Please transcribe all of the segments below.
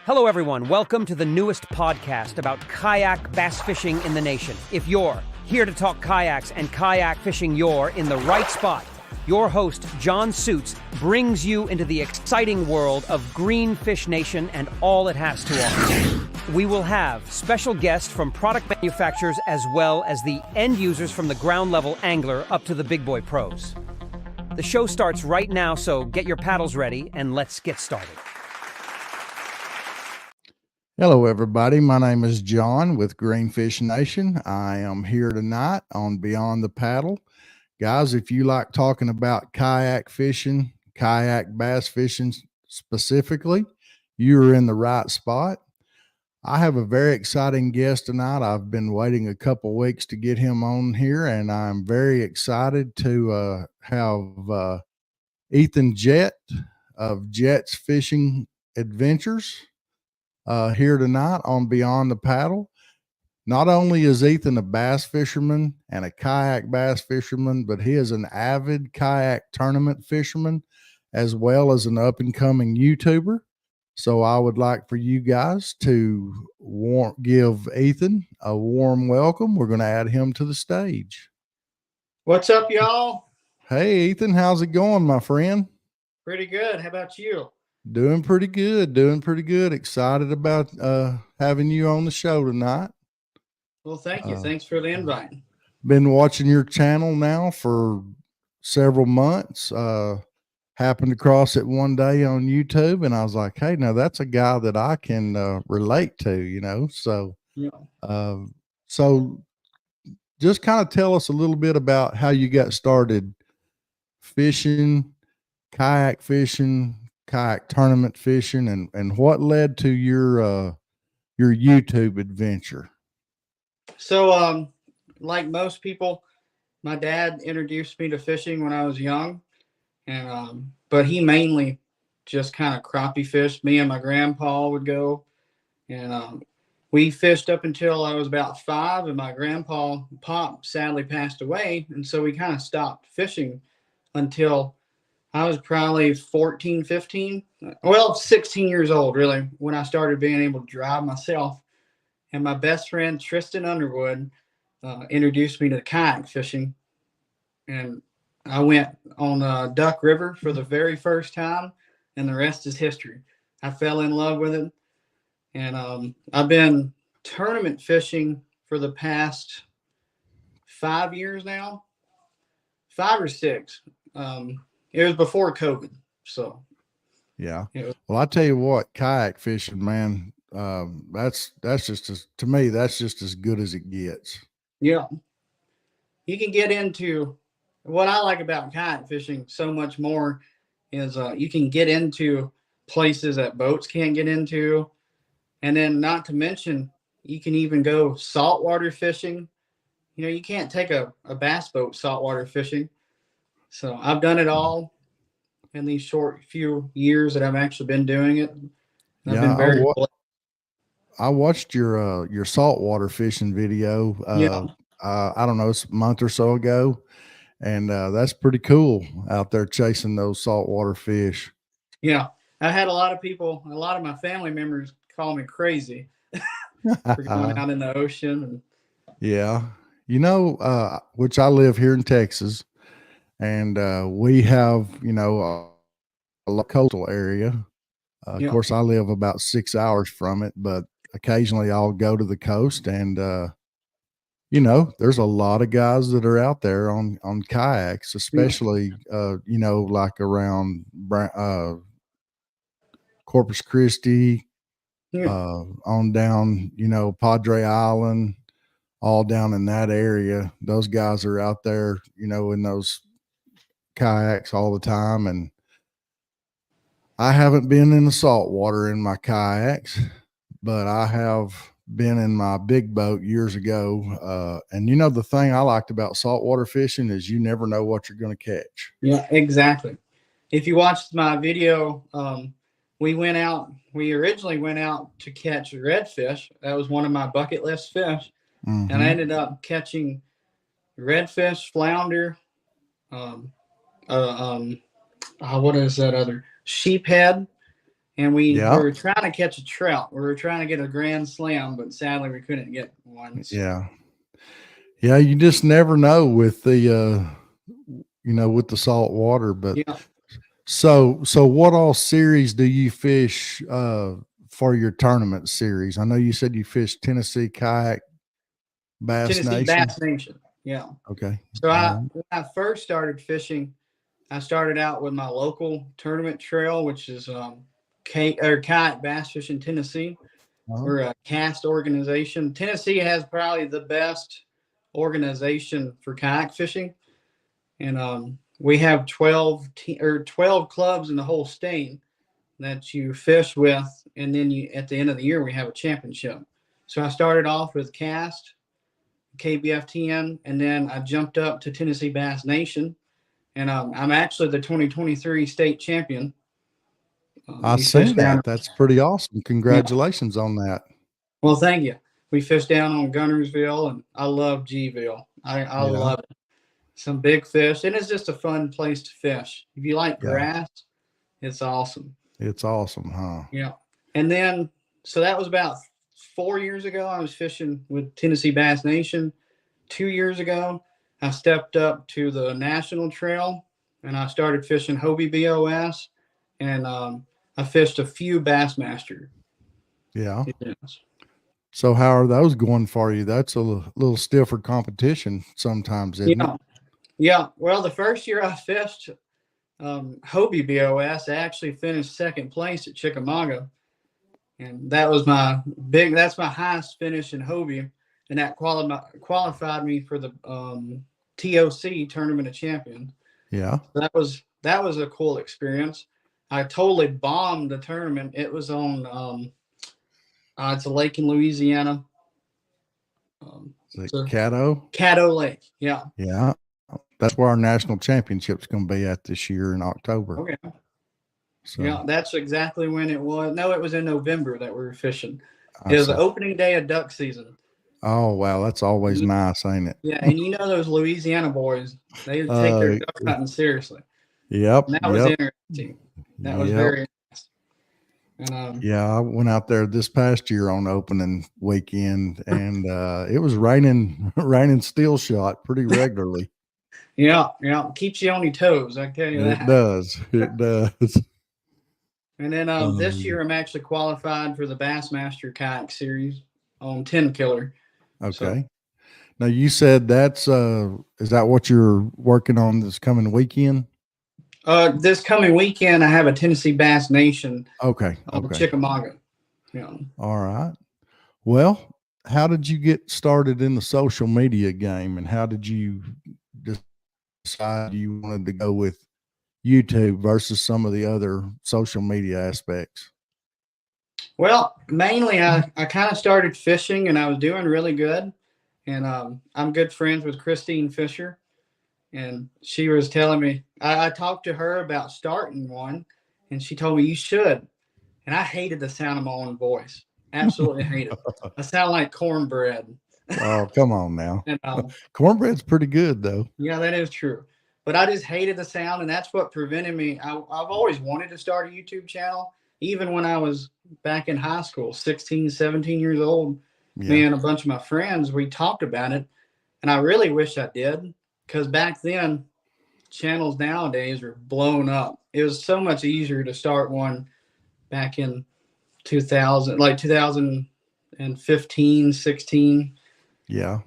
Hello, everyone. Welcome to the newest podcast about kayak bass fishing in the nation. If you're here to talk kayaks and kayak fishing, you're in the right spot. Your host, John Suits, brings you into the exciting world of Greenfish Nation and all it has to offer. We will have special guests from product manufacturers as well as the end users from the ground level angler up to the big boy pros. The show starts right now, so get your paddles ready and let's get started. Hello, everybody. My name is John with Greenfish Nation. I am here tonight on Beyond the Paddle. Guys, if you like talking about kayak fishing, kayak bass fishing specifically, you're in the right spot. I have a very exciting guest tonight. I've been waiting a couple weeks to get him on here, and I'm very excited to have Ethan Jett of Jett's Fishing Adventures here tonight on Beyond the Paddle. Not only is Ethan a bass fisherman and a kayak bass fisherman, but he is an avid kayak tournament fisherman as well as an up-and-coming YouTuber. So I would like for you guys to give Ethan a warm welcome. We're going to add him to the stage. What's up, y'all? Hey, Ethan, how's it going, my friend? Pretty good. How about you? Doing pretty good. Excited about having you on the show tonight. Well, thank you. Thanks for the invite. Been watching your channel now for several months. Happened across it one day on YouTube, and I was like, hey, now that's a guy that I can relate to, you know. So, Yeah. So just kind of tell us a little bit about how you got started fishing, kayak tournament fishing, and what led to your YouTube adventure. So, like most people, my dad introduced me to fishing when I was young, and but he mainly just kind of crappie fished. Me and my grandpa would go, and we fished up until I was about 5, and my grandpa, Pop, sadly passed away, and so we kind of stopped fishing until I was probably 14, 15, 16 years old, really, when I started being able to drive myself. And my best friend, Tristan Underwood, introduced me to kayak fishing. And I went on Duck River for the very first time, and the rest is history. I fell in love with it. And I've been tournament fishing for the past 5 years now, 5 or 6. It was before COVID, so yeah. Well, I tell you what, kayak fishing, man, that's just to me, that's just as good as it gets. Yeah, you can get into what I like about kayak fishing so much more is you can get into places that boats can't get into, and then not to mention you can even go saltwater fishing. You know, you can't take a bass boat saltwater fishing. So I've done it all in these short few years that I've actually been doing it. I've been very I watched your saltwater fishing video. I don't know, it's a month or so ago, and that's pretty cool out there chasing those saltwater fish. Yeah, I had a lot of people, a lot of my family members call me crazy for going out in the ocean. And yeah, you know, which I live here in Texas. And we have, you know, a coastal area. Of course, I live about 6 hours from it, but occasionally I'll go to the coast, and you know, there's a lot of guys that are out there on kayaks, especially you know, like around Corpus Christi, on down, you know, Padre Island, all down in that area. Those guys are out there, you know, in those kayaks all the time. And I haven't been in the salt water in my kayaks, but I have been in my big boat years ago. And you know, the thing I liked about saltwater fishing is you never know what you're going to catch. Yeah, exactly. If you watched my video, we originally went out to catch redfish. That was one of my bucket list fish. Mm-hmm. And I ended up catching redfish, flounder, what is that other? Sheephead, and we Yeah. were trying to catch a trout. We were trying to get a grand slam, but sadly we couldn't get one. Yeah. Yeah. You just never know with the, with the salt water. But Yeah. so what all series do you fish for your tournament series? I know you said you fished Tennessee Kayak Bass Tennessee Nation. Bass Nation. Yeah. Okay. So when I first started fishing, I started out with my local tournament trail, which is Kayak Bass Fishing Tennessee. We're a cast organization. Tennessee has probably the best organization for kayak fishing, and we have 12 clubs in the whole state that you fish with, and then at the end of the year we have a championship. So I started off with cast, KBFTN, and then I jumped up to Tennessee Bass Nation, and I'm actually the 2023 state champion. I seen that. That's pretty awesome. Congratulations on that. Well, thank you. We fished down on Gunnersville, and I love Gville. I love it. Some big fish, and it's just a fun place to fish. If you like grass, it's awesome. It's awesome, huh? Yeah. And then, so that was about 4 years ago. I was fishing with Tennessee Bass Nation. 2 years ago, I stepped up to the National Trail, and I started fishing Hobie BOS, and I fished a few Bassmaster. Yeah. Yes. So how are those going for you? That's a little stiffer competition sometimes, isn't it? Yeah. Well, the first year I fished Hobie BOS, I actually finished second place at Chickamauga. And that was that's my highest finish in Hobie. And that qualified me for the TOC Tournament of Champions. Yeah. That was a cool experience. I totally bombed the tournament. It was on it's a lake in Louisiana. Caddo Lake. Yeah. Yeah. That's where our national championship's going to be at this year in October. Okay. So, yeah, that's exactly when it was. No, it was in November that we were fishing. It was the opening day of duck season. Oh, wow. That's always nice, ain't it? Yeah. And those Louisiana boys, they take their duck hunting seriously. Yep. And that was interesting. That was very interesting. And, I went out there this past year on opening weekend, and it was raining steel shot pretty regularly. Yeah. Keeps you on your toes, I tell you that. It does. It does. And then this year I'm actually qualified for the Bassmaster Kayak Series on 10 Killer. Okay. So, now you said that's is that what you're working on this coming weekend? This coming weekend I have a Tennessee Bass Nation. Okay. Chickamauga. Yeah. All right. Well, how did you get started in the social media game, and how did you decide you wanted to go with YouTube versus some of the other social media aspects? Well, mainly I kind of started fishing, and I was doing really good. And I'm good friends with Christine Fisher, and she was telling me, I talked to her about starting one, and she told me you should. And I hated the sound of my own voice. Absolutely hated it. I sound like cornbread. Oh, come on now. And, cornbread's pretty good, though. Yeah, that is true. But I just hated the sound, and that's what prevented me. I've always wanted to start a YouTube channel, even when I was back in high school, 16, 17 years old. Yeah. Me and a bunch of my friends, we talked about it, and I really wish I did, because back then, channels nowadays were blown up. It was so much easier to start one back in 2015, 16. Yeah.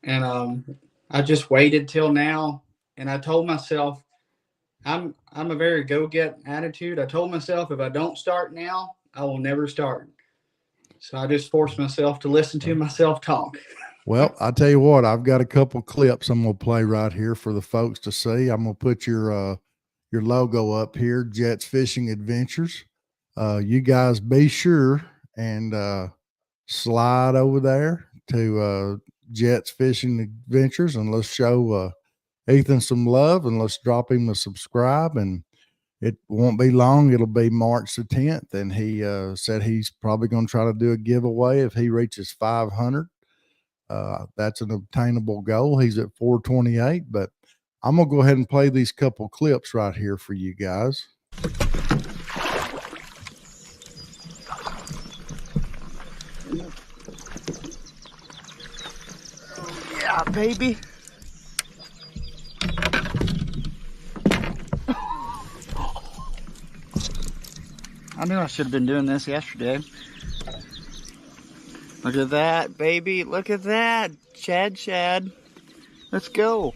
And I just waited till now, and I told myself, I'm a very go-get attitude. I told myself if I don't start now, I will never start. So I just forced myself to listen to myself talk. Well, I tell you what, I've got a couple clips I'm going to play right here for the folks to see. I'm going to put your logo up here, Jett's Fishing Adventures. You guys be sure and slide over there to Jett's Fishing Adventures, and let's show Ethan some love, and let's drop him a subscribe. And it won't be long. It'll be March the 10th. And he said he's probably going to try to do a giveaway if he reaches 500. That's an obtainable goal. He's at 428, but I'm going to go ahead and play these couple clips right here for you guys. baby. I knew I should have been doing this yesterday. Look at that, baby. Look at that. Shad. Let's go.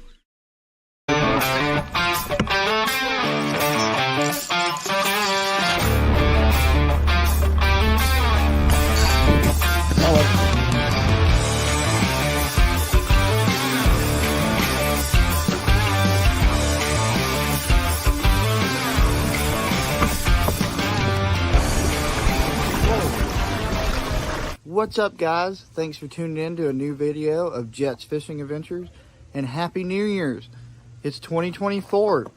What's up, guys? Thanks for tuning in to a new video of Jett's Fishing Adventures, and Happy New Year's. It's 2024.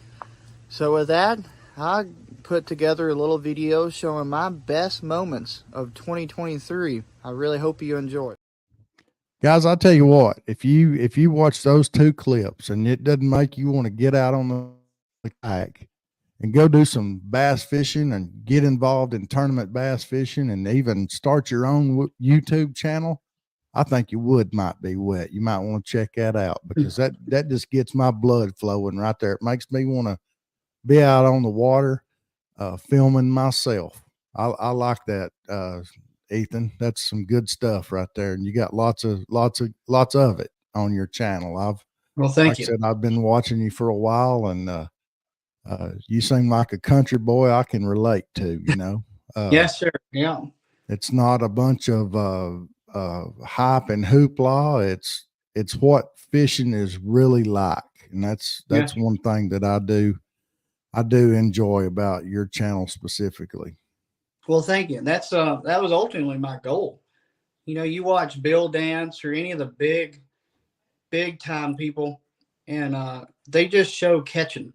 So with that, I put together a little video showing my best moments of 2023. I really hope you enjoy. Guys, I'll tell you what, if you watch those two clips and it doesn't make you want to get out on the kayak and go do some bass fishing and get involved in tournament bass fishing and even start your own YouTube channel, I think your wood might be wet. You might want to check that out, because that just gets my blood flowing right there. It makes me want to be out on the water, filming myself. I like that, Ethan. That's some good stuff right there. And you got lots of it on your channel. Thank you. I said, I've been watching you for a while, and you seem like a country boy I can relate to, you know. Yes, sir. Yeah. It's not a bunch of hype and hoopla. It's what fishing is really like, and that's one thing that I do enjoy about your channel specifically. Well, thank you. That was ultimately my goal. You know, you watch Bill Dance or any of the big time people, and they just show catching.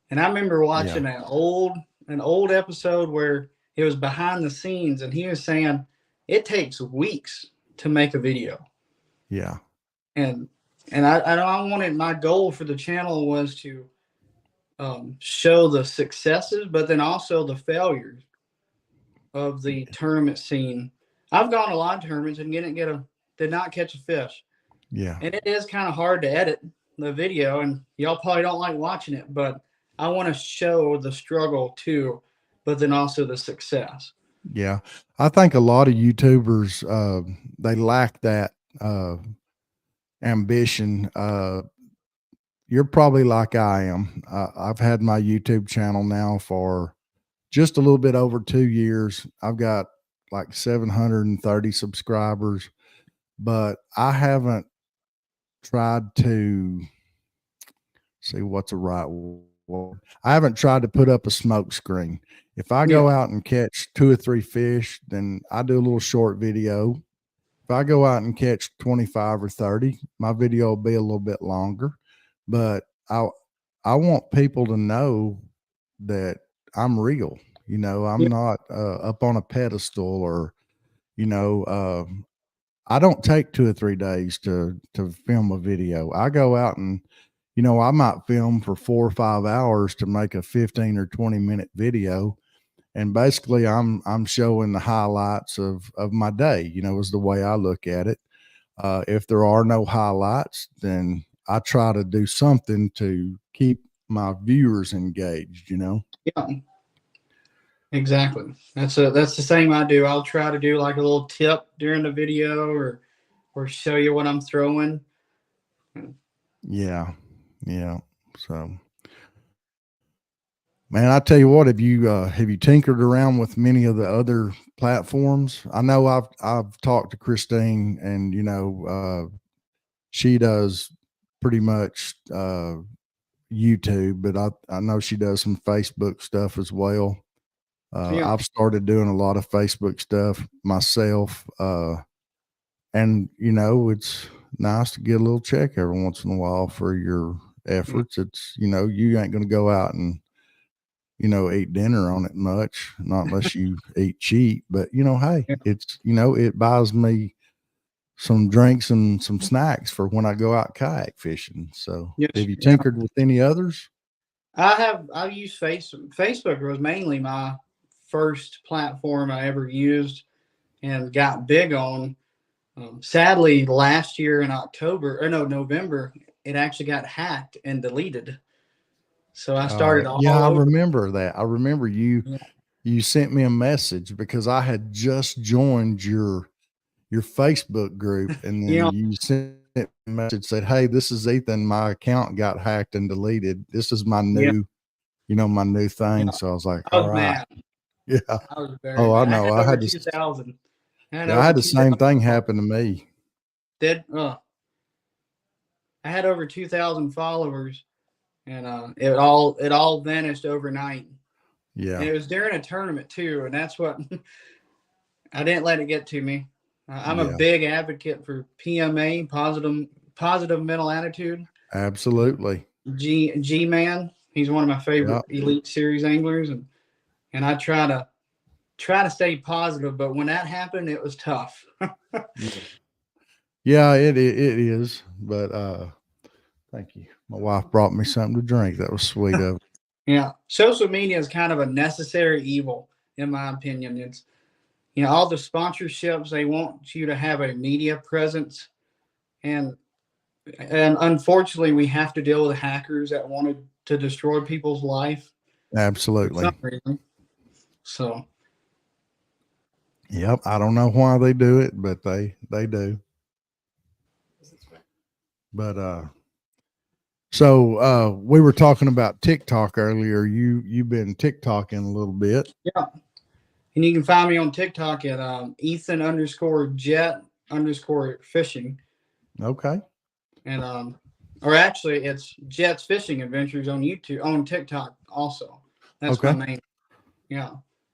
And I remember watching an old episode where it was behind the scenes, and he was saying it takes weeks to make a video. Yeah. And I wanted, my goal for the channel was to show the successes, but then also the failures of the tournament scene. I've gone a lot of tournaments and did not catch a fish. Yeah. And it is kind of hard to edit the video, and y'all probably don't like watching it, but I want to show the struggle too, but then also the success. Yeah. I think a lot of YouTubers, they lack that ambition. You're probably like I am. I've had my YouTube channel now for just a little bit over 2 years. I've got like 730 subscribers, but I haven't tried to see what's the right word. I haven't tried to put up a smoke screen. If I go out and catch 2 or 3 fish, then I do a little short video. If I go out and catch 25 or 30, my video will be a little bit longer. But I want people to know that I'm real. You know, I'm not up on a pedestal, or, you know, I don't take 2 or 3 days to film a video. I go out and, you know, I might film for 4 or 5 hours to make a 15 or 20-minute video. And basically I'm showing the highlights of my day, you know, is the way I look at it. If there are no highlights, then I try to do something to keep my viewers engaged, you know? Yeah, exactly. That's the same I do. I'll try to do like a little tip during the video, or show you what I'm throwing. Yeah. So, man, I tell you what, have you tinkered around with many of the other platforms? I know I've talked to Christine, and, you know, she does pretty much YouTube, but I know she does some Facebook stuff as well. I've started doing a lot of Facebook stuff myself. And, you know, it's nice to get a little check every once in a while for your efforts. It's, you know, you ain't going to go out and, you know, eat dinner on it much, not unless you eat cheap. But, you know, hey, it's, you know, it buys me some drinks and some snacks for when I go out kayak fishing. So have you tinkered with any others? I've used Facebook. Facebook was mainly my first platform I ever used and got big on. Sadly, last year in November, it actually got hacked and deleted. So I started all Yeah, I over. remember that. I remember Yeah. you sent me a message because I had just joined your Facebook group, and You then know, you sent me a message, said, "Hey, this is Ethan. My account got hacked and deleted. This is my yeah, new, my new yeah. thing." So I was like, I "All was right, mad. yeah." I was very Oh, I mad. know. I had over 2,000. I had Yeah, I over had the same 2,000. thing happen to me. Did I had over 2,000 followers, and it all vanished overnight. And Yeah, it was during a tournament too, and that's what I didn't let it get to me. I'm a yeah, big advocate for PMA, positive mental attitude. absolutely. G Man, he's one of my Yeah, favorite Elite Series anglers, and I try to stay positive. But when that happened, it was tough. yeah, yeah. It is, but thank you. My wife brought me something to drink. That was sweet of her. Yeah, social media is kind of a necessary evil, in my opinion. It's all the sponsorships, they want you to have a media presence, and unfortunately we have to deal with hackers that wanted to destroy people's life for some Absolutely. reason. So Yep. I don't know why they do it, but they do. But we were talking about TikTok earlier. You've been TikToking a little bit. yeah, and you can find me on TikTok at Ethan underscore Jett underscore fishing, Okay. and or actually it's Jett's Fishing Adventures on YouTube, on TikTok also. That's my Okay. main. Yeah.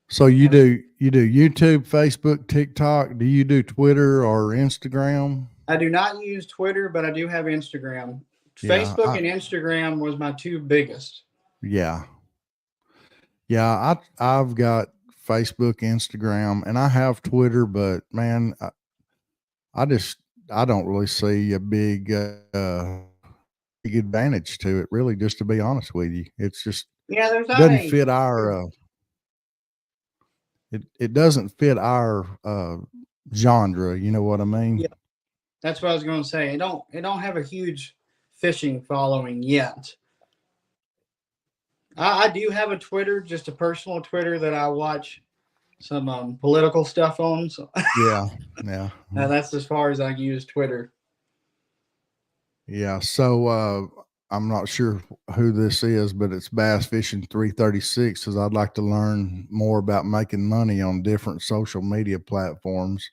So And you do YouTube, Facebook, TikTok. Do you do Twitter or Instagram? I do not use Twitter, but I do have Instagram. Yeah. Facebook and Instagram was my two biggest. Yeah. Yeah. I've got Facebook, Instagram, and I have Twitter, but man, I just I don't really see a big advantage to it, really, just to be honest with you. It's just Yeah, there's not doesn't a fit our it doesn't fit our genre, you know what I yeah, mean? that's what I was going to say. It don't have a huge fishing following yet. I do have a Twitter, just a personal Twitter that I watch some political stuff on. So Yeah. Yeah. that's as far as I use Twitter. Yeah. So I'm not sure who this is, but it's Bass Fishing 336 because I'd like to learn more about making money on different social media platforms.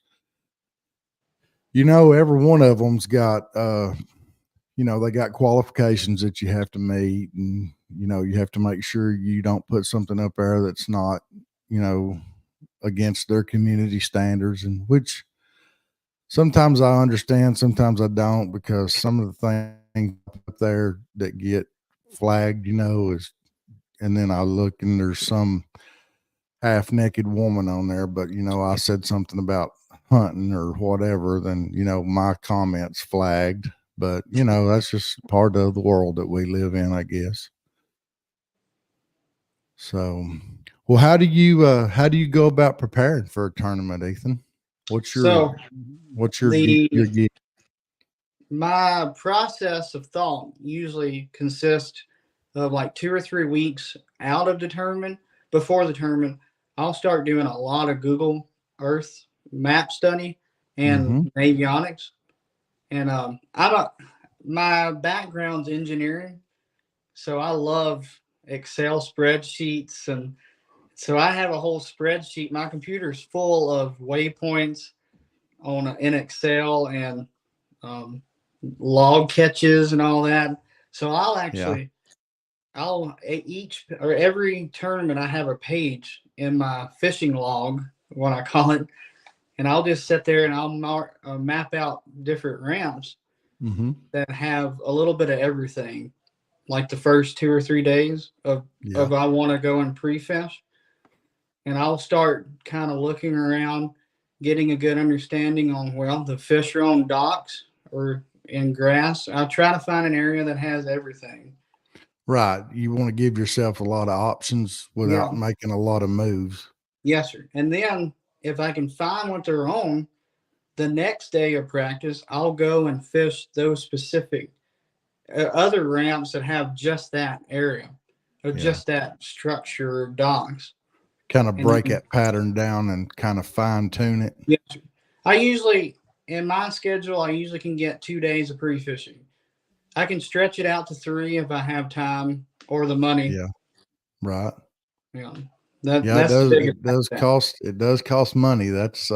Every one of them's got they got qualifications that you have to meet, and you have to make sure you don't put something up there that's not, you know, against their community standards, and which sometimes I understand, sometimes I don't, because some of the things up there that get flagged, is, and then I look and there's some half naked woman on there, but I said something about hunting or whatever, then my comments flagged. But that's just part of the world that we live in, I guess. So, well, how do you go about preparing for a tournament, Ethan? What's your So what's your the your gig? my process of thought usually consists of like 2 or 3 weeks out of the tournament. Before the tournament, I'll start doing a lot of Google Earth map study and Mm-hmm. avionics. And my background's engineering, so I love Excel spreadsheets, and so I have a whole spreadsheet. My computer's full of waypoints in Excel, and um, log catches and all that. So Yeah. I'll each or every tournament I have a page in my fishing log, what I call it, and I'll just sit there and I'll map out different ramps Mm-hmm. that have a little bit of everything, like the first 2 or 3 days Yeah. of I want to go and pre-fish, and I'll start kind of looking around, getting a good understanding on the fish are on docks or in grass. I try to find an area that has everything. Right. You want to give yourself a lot of options Yeah, without making a lot of moves. yes, sir. And then if I can find what they're on, the next day of practice, I'll go and fish those specific other ramps that have just that area or Yeah. just that structure of docks. Kind of And break then, that pattern down and kind of fine tune it. yeah, I usually, in my schedule, I usually can get 2 days of pre-fishing. I can stretch it out to 3 if I have time or the money. Yeah. Right. You know, Yeah, that's the biggest thing. it does cost money. That's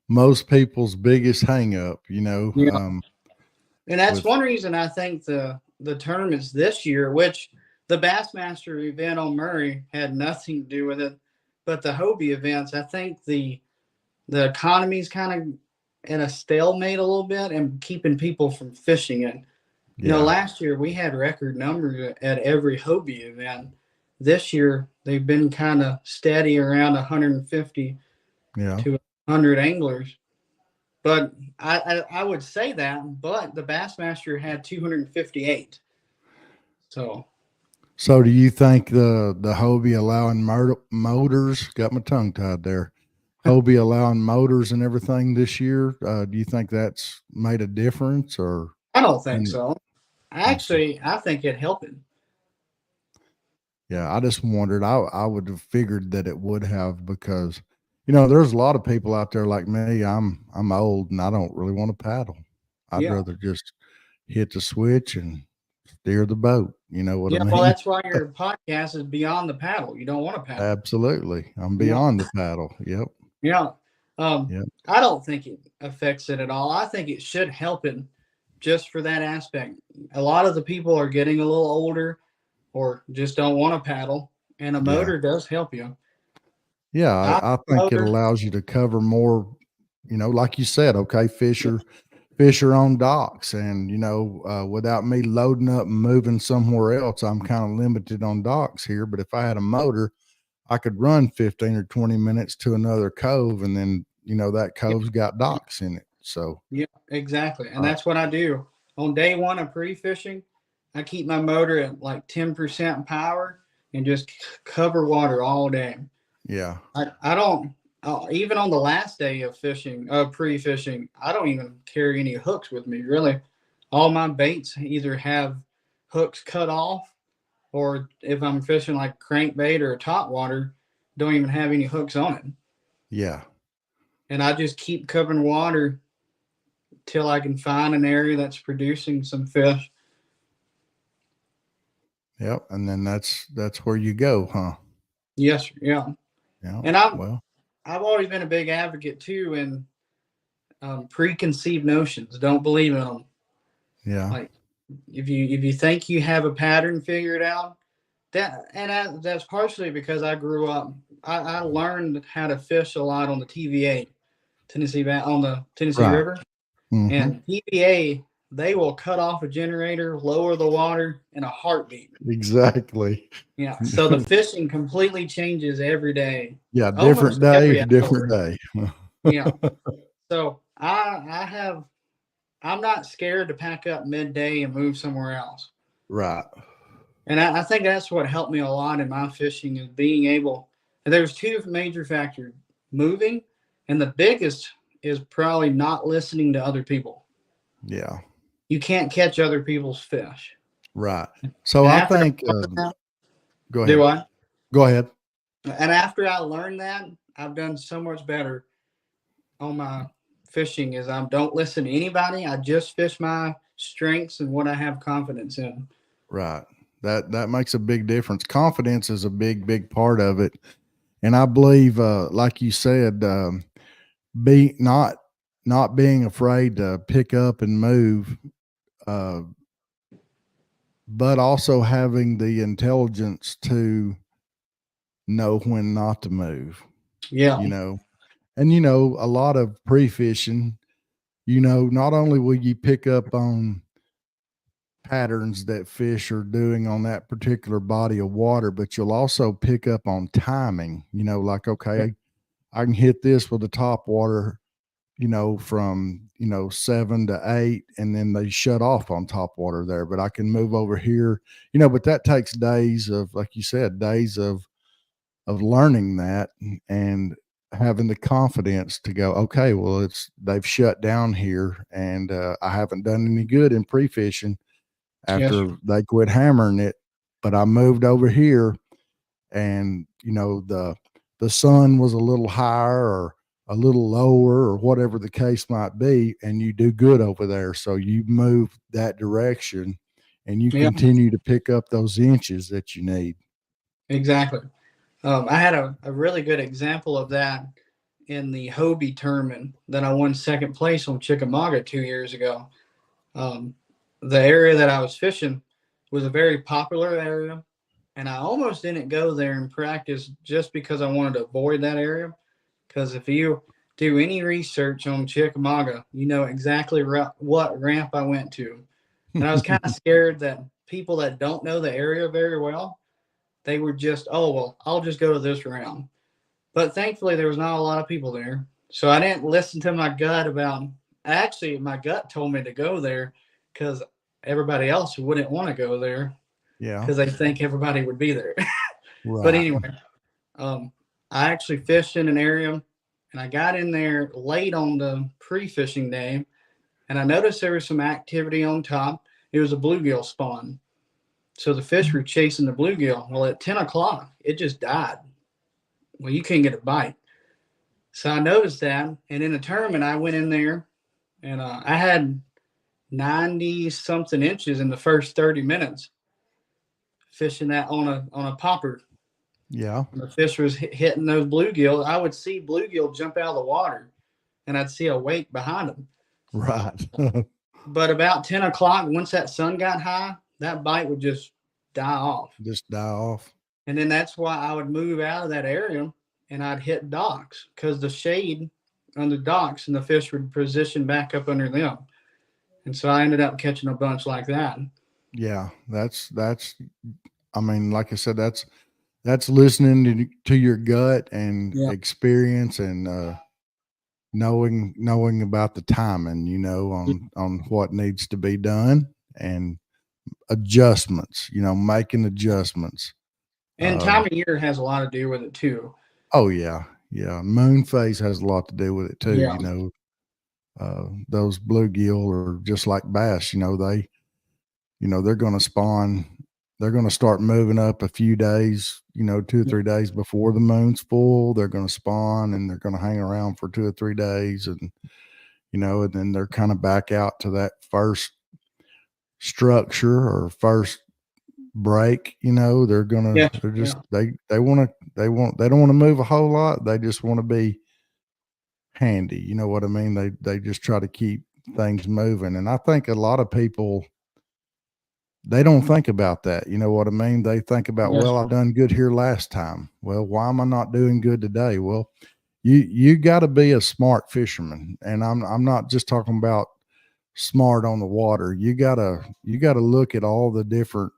most people's biggest hang up, Yeah. And that's with one reason I think the tournaments this year, which the Bassmaster event on Murray had nothing to do with it, but the Hobie events, I think the economy's kind of in a stalemate a little bit and keeping people from fishing it. yeah, Last year we had record numbers at every Hobie event. This year they've been kind of steady around 150 yeah. to 100 anglers. But I would say that, but the Bassmaster had 258. So So do you think the Hobie allowing motors, got my tongue tied there, Hobie allowing motors and everything this year, do you think that's made a difference or I don't think in so. okay. Actually, I think it helped. Yeah, I just wondered. I would have figured that it would have because, there's a lot of people out there like me. I'm old and I don't really want to paddle. I'd Yeah. rather just hit the switch and steer the boat. You know what I Yeah. Well, mean? that's why your podcast is beyond the paddle. You don't want to paddle. Absolutely. I'm Yeah. beyond the paddle. Yep. Yeah. Yep. I don't think it affects it at all. I think it should help it just for that aspect. A lot of the people are getting a little older or just don't want to paddle, and a Yeah. motor does help you. Yeah. I I think it motor, allows you to cover more, like you said, okay, Fisher on docks, and without me loading up and moving somewhere else, I'm kind of limited on docks here. But if I had a motor, I could run 15 or 20 minutes to another cove, and then that cove's got docks in it. So yeah, exactly. And uh, that's what I do. On day one of pre-fishing, I keep my motor at like 10% power and just cover water all day. yeah, I don't even on the last day of fishing, pre-fishing, I don't even carry any hooks with me. Really, all my baits either have hooks cut off, or if I'm fishing like crankbait or top water, don't even have any hooks on it. yeah, And I just keep covering water till I can find an area that's producing some fish. yep. And then that's where you go, huh? Yes, yeah. Yeah. And Well, I've always been a big advocate too in preconceived notions. Don't believe in them. yeah, Like if you think you have a pattern figured out, that's partially because I grew up. I learned how to fish a lot on the TVA, on the Tennessee right. River, Hmm. and TVA. They will cut off a generator, lower the water in a heartbeat. Exactly. Yeah, so the fishing completely changes every day, Yeah. Different almost day, every different hour. day. Yeah, so I'm not scared to pack up midday and move somewhere else. Right. And I think that's what helped me a lot in my fishing is being able. And there's two major factors: moving, and the biggest is probably not listening to other people. Yeah. You can't catch other people's fish. Right. So And I after think, I learned that, go do ahead. I? Go ahead. And after I learned that, I've done so much better on my fishing. Is I don't listen to anybody. I just fish my strengths and what I have confidence in. Right. That makes a big difference. Confidence is a big part of it. And I believe, like you said, be not being afraid to pick up and move, uh, but also having the intelligence to know when not to move, Yeah, you know. And a lot of pre-fishing, not only will you pick up on patterns that fish are doing on that particular body of water, but you'll also pick up on timing, like, okay, I can hit this with the top water, from, 7 to 8, and then they shut off on top water there, but I can move over here, but that takes days of, like you said, days of learning that. And having the confidence to go, okay, well, they've shut down here, and I haven't done any good in pre-fishing Yes. after they quit hammering it. But I moved over here, and the sun was a little higher or a little lower or whatever the case might be, and you do good over there. So you move that direction, and you Yeah. continue to pick up those inches that you need. Exactly. I had a really good example of that in the Hobie tournament that I won second place on Chickamauga 2 years ago. Um, the area that I was fishing was a very popular area, and I almost didn't go there and practice just because I wanted to avoid that area. Because if you do any research on Chickamauga, you know exactly what ramp I went to. And I was kind of scared that people that don't know the area very well, they were just, oh, well, I'll just go to this round. But thankfully, there was not a lot of people there. So I didn't listen to my gut about, actually, my gut told me to go there because everybody else wouldn't want to go there Yeah, because they think everybody would be there. But right. anyway, um, I actually fished in an area and I got in there late on the pre fishing day and I noticed there was some activity on top. It was a bluegill spawn. So the fish were chasing the bluegill. Well, at 10 o'clock, it just died. Well, you couldn't get a bite. So I noticed that. And in the tournament, I went in there and I had 90 something inches in the first 30 minutes fishing that on a popper. Yeah, And the fish was hitting those bluegill. I would see bluegill jump out of the water and I'd see a wake behind them. right. But about 10 o'clock, once that sun got high, that bite would just die off. Just die off. And then that's why I would move out of that area and I'd hit docks because the shade on the docks and the fish would position back up under them. And so I ended up catching a bunch like that. Yeah, that's. I mean, like I said, that's listening to your gut and Yeah. experience, and knowing about the timing, on what needs to be done, and adjustments, making adjustments. And time of year has a lot to do with it too. Oh yeah, yeah. Moon phase has a lot to do with it too. Yeah. Those bluegill are just like bass. They're going to spawn. They're going to start moving up a few days, 2 or 3 days before the moon's full. They're going to spawn and they're going to hang around for 2 or 3 days, and then they're kind of back out to that first structure or first break. Yeah. They're Yeah. just they don't want to move a whole lot. They just want to be handy. You know what I mean? They just try to keep things moving. And I think a lot of people, they don't think about that. You know what I mean? They think about, Yes. well, I done good here last time. Well, why am I not doing good today? Well, you got to be a smart fisherman, and I'm not just talking about smart on the water. You gotta look at all the different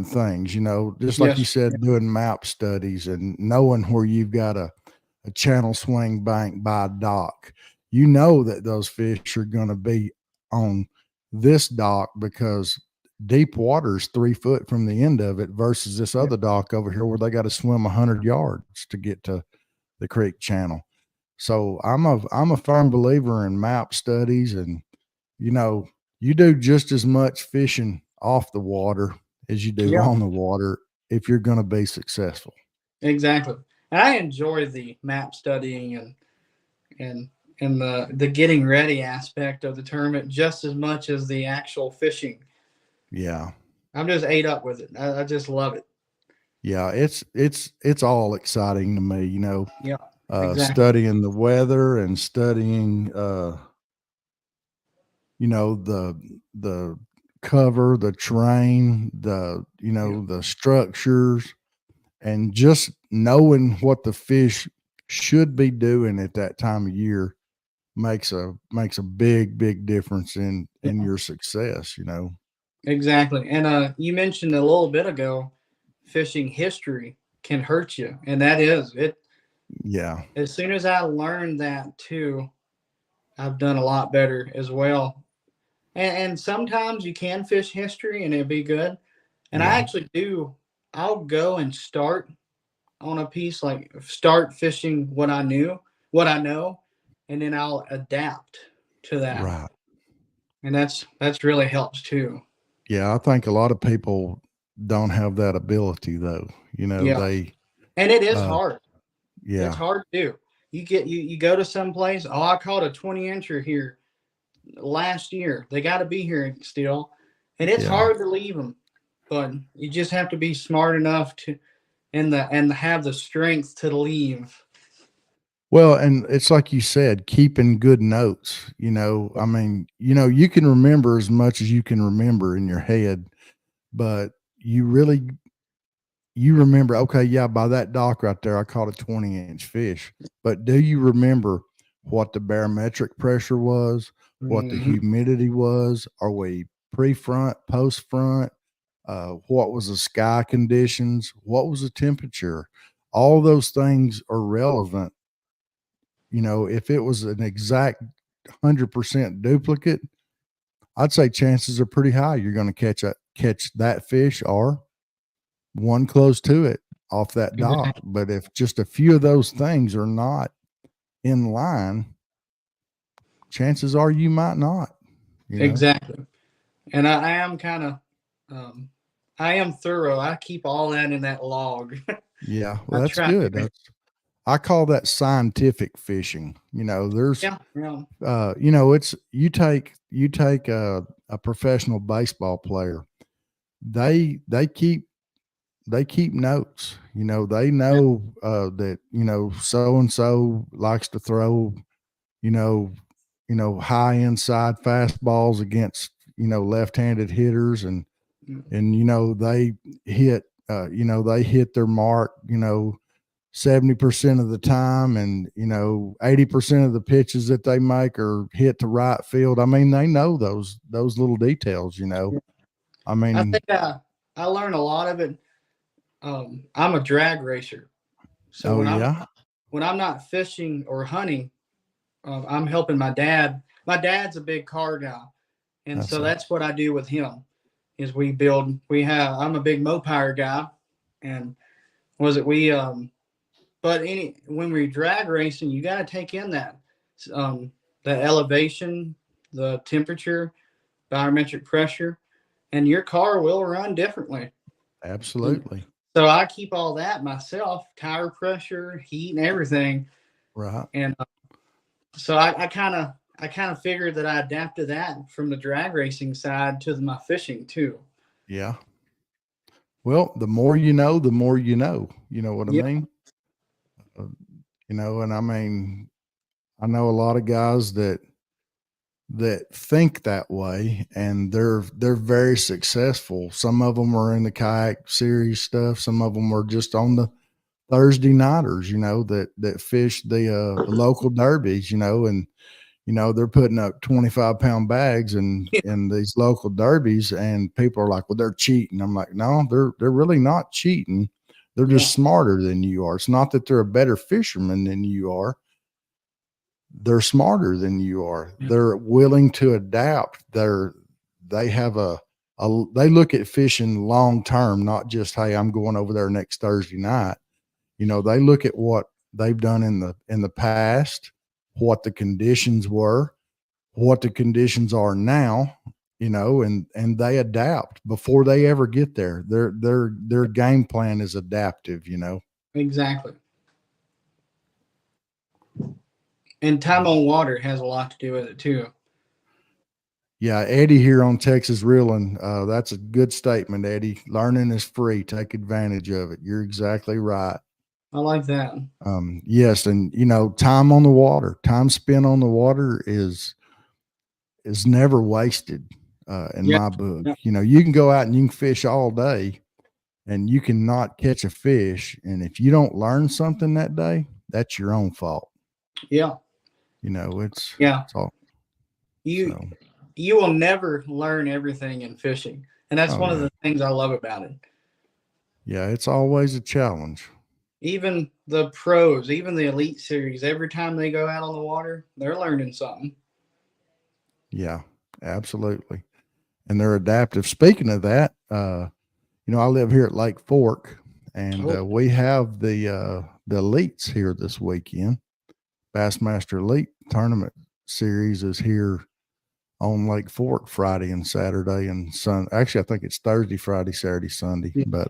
things. Just like you Yes. said, doing map studies and knowing where you've got a channel swing bank by a dock. You know that those fish are going to be on this dock because deep water is 3 foot from the end of it versus this other dock over here where they got to swim 100 yards to get to the creek channel. So I'm a firm believer in map studies, and you do just as much fishing off the water as you do Yeah. on the water if you're going to be successful. Exactly. And I enjoy the map studying and and the getting ready aspect of the tournament just as much as the actual fishing. Yeah. I'm just ate up with it. I just love it. Yeah, it's all exciting to me, Yeah. Exactly. studying the weather and studying the cover, the terrain, Yeah. the structures, and just knowing what the fish should be doing at that time of year makes a big difference in Yeah. your success. Exactly. And you mentioned a little bit ago, fishing history can hurt you, and that is it. Yeah. As soon as I learned that too, I've done a lot better as well. And sometimes you can fish history and it'll be good. And I Yeah. actually do. I'll go and start on a piece, like start fishing what I know, and then I'll adapt to that. Right. And that's really helps too. Yeah, I think a lot of people don't have that ability though. Yeah. They And it is uh hard. It's yeah, hard to do. You go to some place, oh, I caught a 20-incher here last year. They got to be here still. And it's yeah. hard to leave them, but you just have to be smart enough to and have the strength to leave. Well, and it's like you said, keeping good notes. I mean, you can remember as much as you can remember in your head, but you remember, okay, yeah, by that dock right there, I caught a 20-inch fish. But do you remember what the barometric pressure was, what the Mhm. humidity was? Are we pre-front, post-front? What was the sky conditions? What was the temperature? All those things are relevant. If it was an exact 100% duplicate, I'd say chances are pretty high you're going to catch that fish or one close to it off that dock. But if just a few of those things are not in line, chances are you might not, you know? Exactly. And I am kind of, um, I am thorough. I keep all that in that log. Yeah. I Well, that's try good. to. I call that scientific fishing. There's, Yeah. Yeah. it's, you take a professional baseball player. They keep notes. They Yeah. know that so and so likes to throw you know high inside fastballs against left-handed hitters, and Mm. they hit they hit their mark 70% of the time, and 80% of the pitches that they make are hit to right field. I mean, they know those little details. I I mean, think I learned a lot of it. I'm a drag racer, so oh yeah, when I'm not fishing or hunting, I'm helping my dad. My dad's a big car guy, and that's so that's what I do with him. Is we build. We have. I'm a big Mopire guy, and was it we but when we drag racing, you got to take in that the elevation, the temperature, barometric pressure, and your car will run differently. And absolutely so I keep all that myself, tire pressure, heat, and everything. right. And so I kind of figured that I adapted that from the drag racing side to my fishing too. Yeah. Well, the more you know, the more you know. You know what I Yeah, mean? Uh, and I mean, I know a lot of guys that think that way, and they're very successful. Some of them are in the kayak series stuff. Some of them are just on the Thursday nighters, that fish the local derbies, and they're putting up 25-pound bags in these local derbies, and people are like, well, they're cheating. I'm like, no, they're really not cheating. They're yeah, just smarter than you are. It's not that they're a better fisherman than you are. They're smarter than you are. yeah, They're willing to adapt. They have they look at fishing long term, not just, hey, I'm going over there next Thursday night. They look at what they've done in the past, what the conditions were, what the conditions are now, and they adapt before they ever get there. Their game plan is adaptive. exactly. And time on water has a lot to do with it too. Yeah, Eddie here on Texas Reeling. That's a good statement, Eddie. Learning is free. Take advantage of it. You're exactly right. I like that. Yes, and time on the water, time spent on the water is never wasted. In Yeah, my book, yeah, you can go out and you can fish all day, and you cannot catch a fish. And if you don't learn something that day, that's your own fault. yeah, It's yeah. it's all You so. you will never learn everything in fishing, and that's Oh one of yeah, the things I love about it. yeah. It's always a challenge. Even the pros, even the elite series, every time they go out on the water, they're learning something. Yeah, absolutely. And they're adaptive. Speaking of that, I live here at Lake Fork, and Oh, we have the elites here this weekend. Bassmaster Elite Tournament Series is here on Lake Fork Friday and Saturday and Sun. Actually, I think it's Thursday, Friday, Saturday, Sunday. yeah. But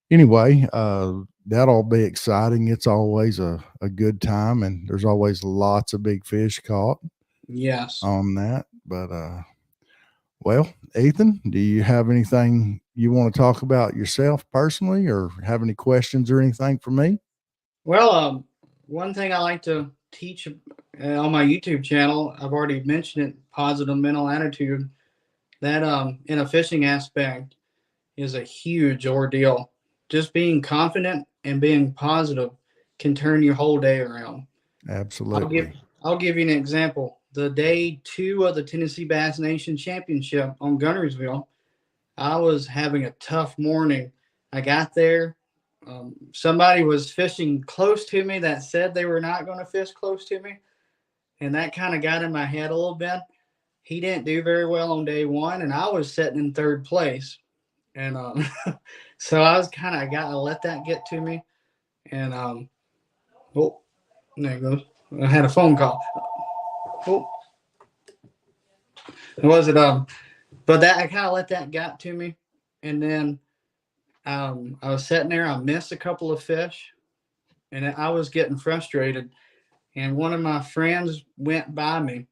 anyway, that'll be exciting. It's always a good time, and there's always lots of big fish caught Yes. on that. But well, Ethan, do you have anything you want to talk about yourself personally, or have any questions or anything for me? Well, one thing I like to teach on my YouTube channel, I've already mentioned it, positive mental attitude. That in a fishing aspect is a huge ordeal. Just being confident and being positive can turn your whole day around. I'll give Absolutely. I'll give you an example. The day two of the Tennessee Bass Nation Championship on Gunnersville, I was having a tough morning. I got there. Somebody was fishing close to me that said they were not going to fish close to me. And that kind of got in my head a little bit. He didn't do very well on day one, and I was sitting in third place. And so I was kind of got to let that get to me. And oh, there it goes. I had a phone call. Oh, was it but that I kind of let that get to me, and then I was sitting there. I missed a couple of fish, and I was getting frustrated. And one of my friends went by me,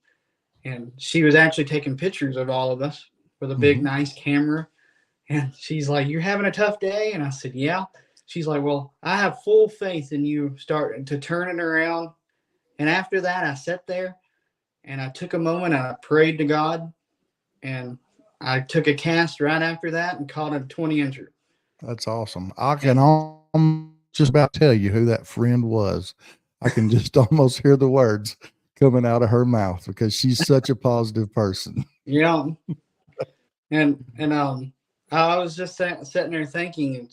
and she was actually taking pictures of all of us with a big, Hmm. nice camera. And she's like, "You're having a tough day?" And I said, "Yeah." She's like, "Well, I have full faith in you starting to turn it around." And after that, I sat there and I took a moment and I prayed to God. And I took a cast right after that and caught a 20 incher. That's awesome. I can And just about tell you who that friend was. I can just almost hear the words coming out of her mouth because she's such a positive person. yeah, and I was just sitting there thinking,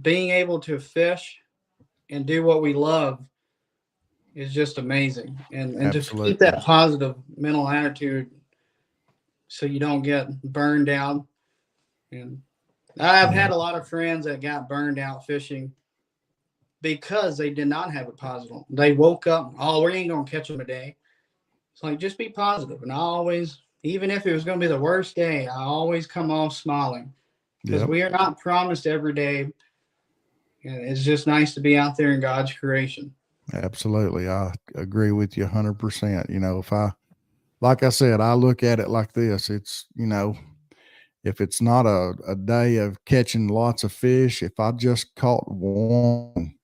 being able to fish and do what we love is just amazing. And to keep Absolutely. that positive mental attitude so you don't get burned out. And I've Yeah. had a lot of friends that got burned out fishing because they did not have a positive. They woke up, oh, we ain't gonna catch them today. It's like just be positive. And I always, even if it was gonna be the worst day, I always come off smiling because Yep. we are not promised every day. And it's just nice to be out there in God's creation. Absolutely. I agree with you 100%. Like I said, I look at it like this. If it's not a day of catching lots of fish, if I just caught one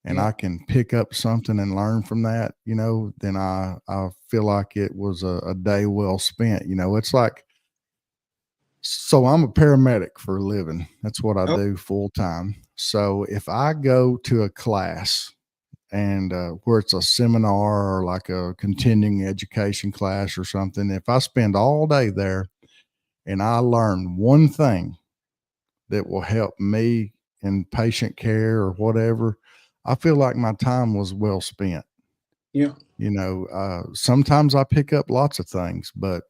and Yeah. I can pick up something and learn from that, then I feel like it was a day well spent. It's like, so I'm a paramedic for a living. That's what I Oh, do full time. So if I go to a class and where it's a seminar or like a continuing education class or something, if I spend all day there and I learn one thing that will help me in patient care or whatever, I feel like my time was well spent. yeah. Sometimes I pick up lots of things, but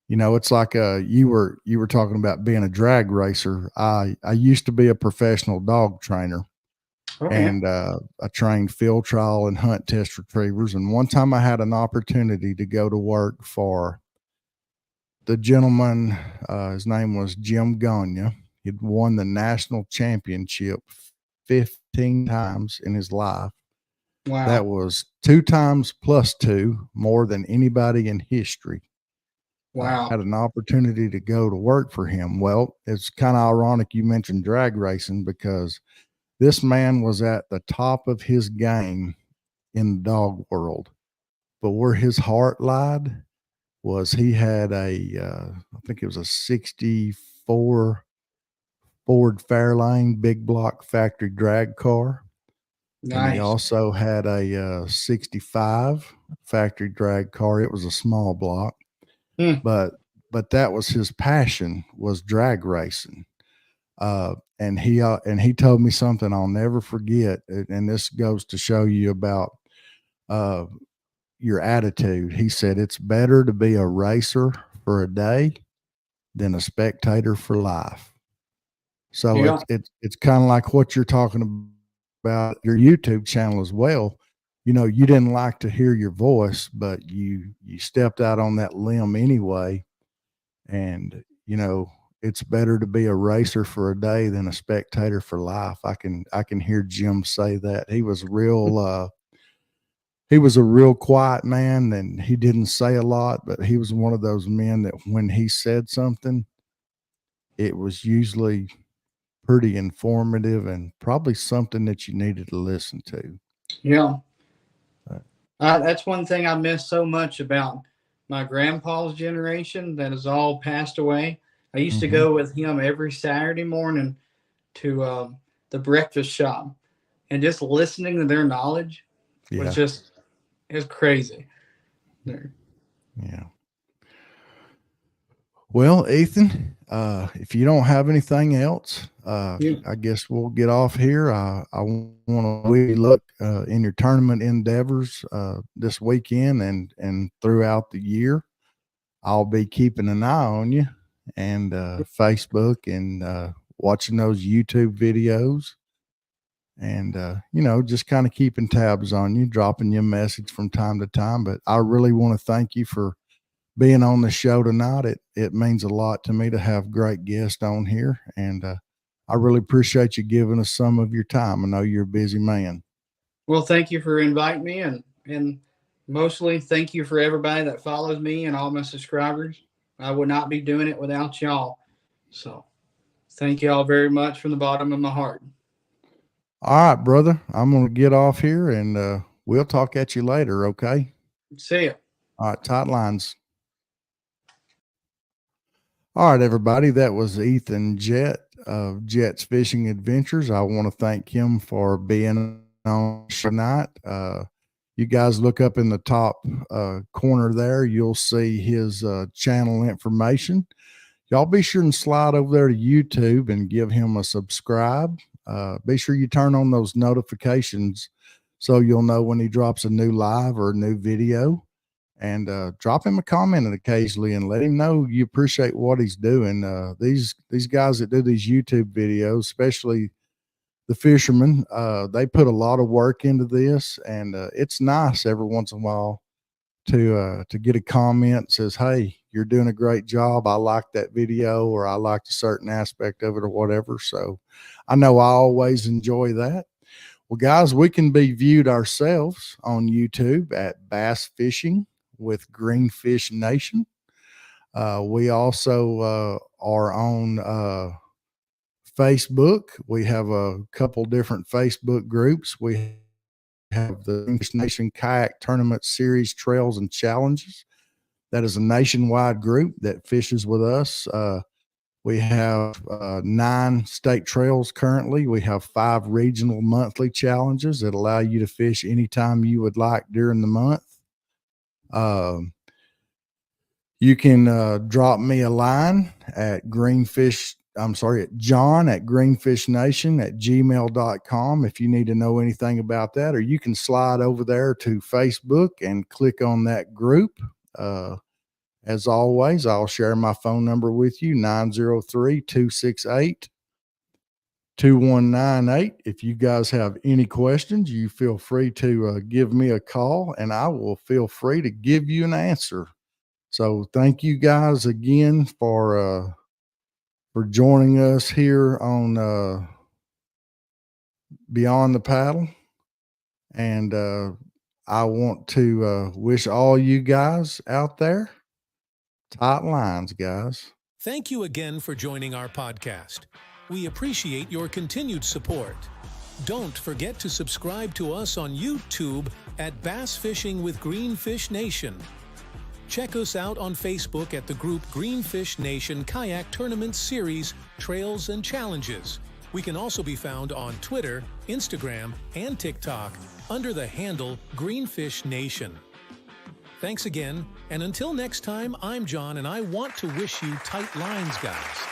it's like you were talking about being a drag racer. I used to be a professional dog trainer, Oh, yeah. and I trained field trial and hunt test retrievers. And one time I had an opportunity to go to work for the gentleman. His name was Jim Gagne. He'd won the national championship 15 times in his life. That Wow. was two times plus two more than anybody in history. Wow. Had an opportunity to go to work for him. Well, it's kind of ironic you mentioned drag racing because this man was at the top of his game in the dog world. But where his heart lied was he had I think it was a 64 Ford Fairlane big block factory drag car. And he Nice. also had a 65 factory drag car. It was a small block, Hmm. but that was his passion, was drag racing. And he told me something I'll never forget. And this goes to show you about uh, your attitude. He said it's better to be a racer for a day than a spectator for life. So Yeah. it's kind of like what you're talking about your YouTube channel as well. You didn't like to hear your voice, but you stepped out on that limb anyway. And it's better to be a racer for a day than a spectator for life. I can hear Jim say that. He was a real quiet man, and he didn't say a lot, but he was one of those men that when he said something, it was usually pretty informative and probably something that you needed to listen to. Yeah. Uh, That's one thing I miss so much about my grandpa's generation that has all passed away. I used to mhm. go with him every Saturday morning to the breakfast shop, and just listening to their knowledge was Yeah, just is crazy. yeah. Well, Ethan, if you don't have anything else, Yeah. I guess we'll get off here. I want to wish you luck in your tournament endeavors this weekend and throughout the year. I'll be keeping an eye on you and Facebook and watching those YouTube videos and, just kind of keeping tabs on you, dropping you a message from time to time. But I really want to thank you for being on the show tonight. It means a lot to me to have great guests on here. And I really appreciate you giving us some of your time. I know you're a busy man. Well, thank you for inviting me, and mostly thank you for everybody that follows me and all my subscribers. I would not be doing it without y'all. So thank y'all very much from the bottom of my heart. All right, brother. I'm going to get off here and we'll talk at you later. Okay. See ya. All right. Tight lines. All right, everybody. That was Ethan Jett of Jett's Fishing Adventures. I want to thank him for being on tonight. You guys look up in the top corner there. You'll see his channel information. Y'all be sure and slide over there to YouTube and give him a subscribe. Be sure you turn on those notifications so you'll know when he drops a new live or a new video. And drop him a comment occasionally and let him know you appreciate what he's doing. These guys that do these YouTube videos, especially the fishermen, they put a lot of work into this, and it's nice every once in a while to get a comment that says, "Hey, you're doing a great job. I like that video," or "I liked a certain aspect of it," or whatever. So I know I always enjoy that. Well, guys, we can be viewed ourselves on YouTube at Bass Fishing with Greenfish Nation. We also are on Facebook. We have a couple different Facebook groups. We have the Greenfish Nation Kayak Tournament Series Trails and Challenges. That is a nationwide group that fishes with us. We have 9 state trails currently. We have 5 regional monthly challenges that allow you to fish anytime you would like during the month. You can drop me a line at John at greenfishnation@gmail.com if you need to know anything about that, or you can slide over there to Facebook and click on that group. As always, I'll share my phone number with you, 903-268-2198. If you guys have any questions, you feel free to give me a call and I will feel free to give you an answer. So thank you guys again for joining us here on Beyond the Paddle. And I want to wish all you guys out there tight lines, guys. Thank you again for joining our podcast. We appreciate your continued support. Don't forget to subscribe to us on YouTube at Bass Fishing with Greenfish Nation. Check us out on Facebook at the group Greenfish Nation Kayak Tournament Series Trails and Challenges. We can also be found on Twitter, Instagram, and TikTok under the handle Greenfish Nation. Thanks again, and until next time, I'm John, and I want to wish you tight lines, guys.